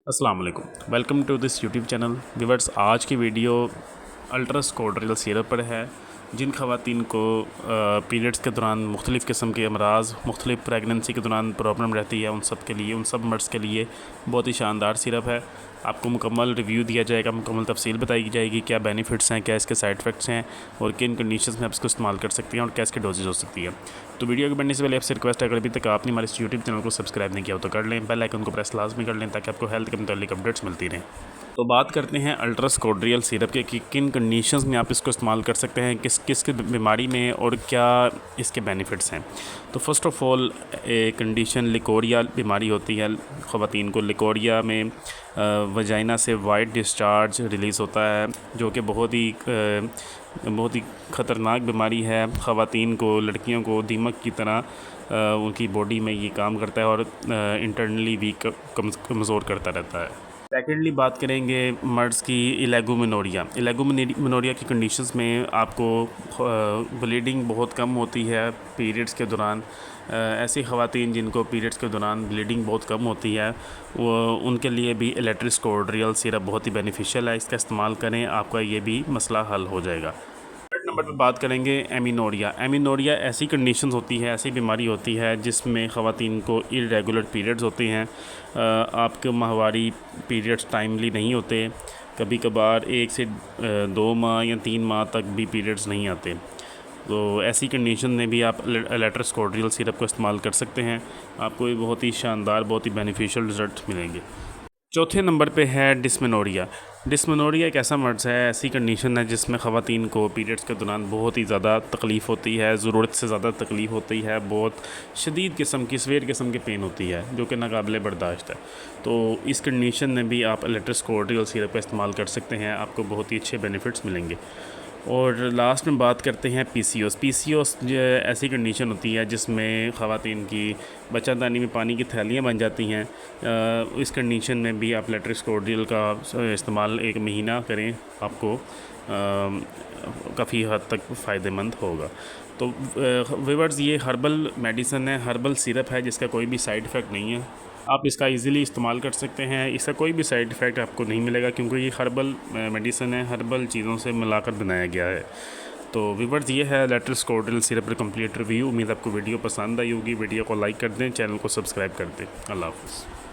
अस्सलाम वालेकुम, welcome to this YouTube channel. Viewers, आज की वीडियो अल्ट्रास्कोड्रियल सिरप पर है। जिन ख़वातीन को पीरियड्स के दौरान मुख्तलिफ़ किस्म के अमराज, मुख्तलिफ़ प्रेगनेंसी के दौरान प्रॉब्लम रहती है, उन सब के लिए, उन सब मर्ज़ के लिए बहुत ही शानदार सिरप है। आपको मुकम्मल रिव्यू दिया जाएगा, मुकम्मल तफसील बताई जाएगी, क्या बेनिफिट्स हैं, क्या इसके साइड इफ़ेक्ट्स हैं और किन कंडीशंस में आप इसको इस्तेमाल कर सकते हैं और क्या इसकी डोजेज हो सकती है। तो वीडियो के बढ़ने से पहले आपसे रिक्वेस्ट है, अगर अभी तक आपने हमारे इस यूट्यूब चैनल को सब्सक्राइब नहीं किया हो तो कर लें, बेल आइकन को प्रेस लाजमी कर लें ताकि आपको हेल्थ के मुतालिक अपडेट्स मिलती रहें। तो बात करते हैं अल्ट्रास्कोड्रियल सिरप के कि किन कंडीशंस में आप इसको इस्तेमाल कर सकते हैं, किस किस बीमारी में और क्या इसके बेनिफिट्स हैं। तो first of all condition leucorrhoea बीमारी होती है। ख़वातीन को लिकोरिया में वजाइना से वाइट डिस्चार्ज रिलीज़ होता है, जो कि बहुत ही ख़तरनाक बीमारी है। ख़वातीन को, लड़कियों को दीमक की तरह उनकी बॉडी में ये काम करता है और इंटरनली वीक, कमज़ोर करता रहता है। सेकेंडली बात करेंगे मर्ड्स की, इलेगोमिनोरिया की कंडीशंस में आपको ब्लीडिंग बहुत कम होती है पीरियड्स के दौरान। ऐसी ख़वातीन जिनको पीरियड्स के दौरान ब्लीडिंग बहुत कम होती है, वो उनके लिए भी अल्ट्रास्कोड्रियल सिरप बहुत ही बेनिफिशियल है। इसका इस्तेमाल करें, आपका ये भी मसला हल हो जाएगा। थर्ड नंबर पर बात करेंगे एमीनोरिया ऐसी कंडीशंस होती है, ऐसी बीमारी होती है जिसमें ख़वातीन को इरेगुलर पीरियड्स होते हैं। आपके माहवारी पीरियड्स टाइमली नहीं होते, कभी कभार 1 से 2 माह या 3 माह तक भी पीरियड्स नहीं आते। तो ऐसी कंडीशन में भी आप अल्ट्रास्कोड्रियल सिरप को इस्तेमाल कर सकते हैं। आपको ये बहुत ही शानदार, बहुत ही बेनिफिशियल रिज़ल्ट मिलेंगे। चौथे नंबर पे है डिस्मेनोरिया एक ऐसा मर्ज़ है, ऐसी कंडीशन है जिसमें ख़वातीन को पीरियड्स के दौरान बहुत ही ज़्यादा तकलीफ़ होती है, ज़रूरत से ज़्यादा तकलीफ़ होती है, बहुत शदीद किस्म की, सवेर किस्म की पेन होती है जो कि नाकाबिले बर्दाश्त है। तो इस कंडीशन में भी आप अल्ट्रास्कोड्रियल सिरप का इस्तेमाल कर सकते हैं, आपको बहुत ही अच्छे बेनिफिट्स मिलेंगे। और लास्ट में बात करते हैं पीसीओएस ऐसी कंडीशन होती है जिसमें ख़वातीन की बच्चादानी में पानी की थैलियाँ बन जाती हैं। इस कंडीशन में भी आप अल्ट्रास्कोड्रियल का इस्तेमाल 1 महीना करें, आपको काफ़ी हद तक फ़ायदेमंद होगा। तो व्यूअर्स, ये हर्बल मेडिसन है, हर्बल सिरप है जिसका कोई भी साइड इफ़ेक्ट नहीं है। आप इसका इजीली इस्तेमाल कर सकते हैं, इसका कोई भी साइड इफ़ेक्ट आपको नहीं मिलेगा क्योंकि ये हर्बल मेडिसन है, हर्बल चीज़ों से मिलाकर बनाया गया है। तो व्यूअर्स, ये है अल्ट्रास्कोड्रियल सिरप पर कंप्लीट रिव्यू। उम्मीद आपको वीडियो पसंद आई होगी। वीडियो को लाइक कर दें, चैनल को सब्सक्राइब कर दें। अल्लाह हाफ़िज़।